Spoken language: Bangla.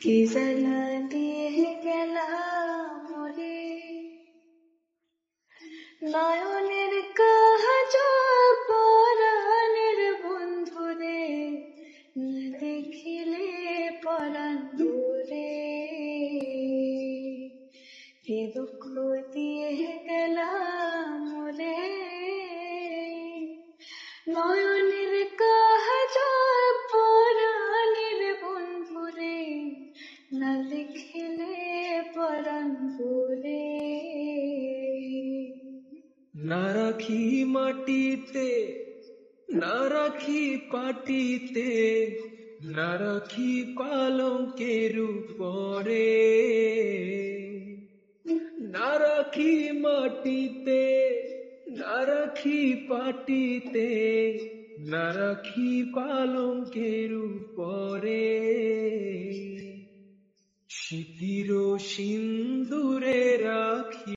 কি জ্বালা দিয়ে গেলাম রে, নয়নের কাজল পরাণের বন্ধুরে, না দেখিলে পরাণ ভরে। কি দুঃখ দিয়ে গেলাম রে, নয়নের কাজল পরাণের বন্ধুরে, না দেখিলে পরাণ ভরে। না রাখি মাটিতে, না রাখি পাটিতে, না রাখি পালঙ্কের উপরে। না রাখি মাটিতে, না রাখি পাটিতে, না রাখি পালঙ্কের উপরে। স্মৃতির সিন্দুরের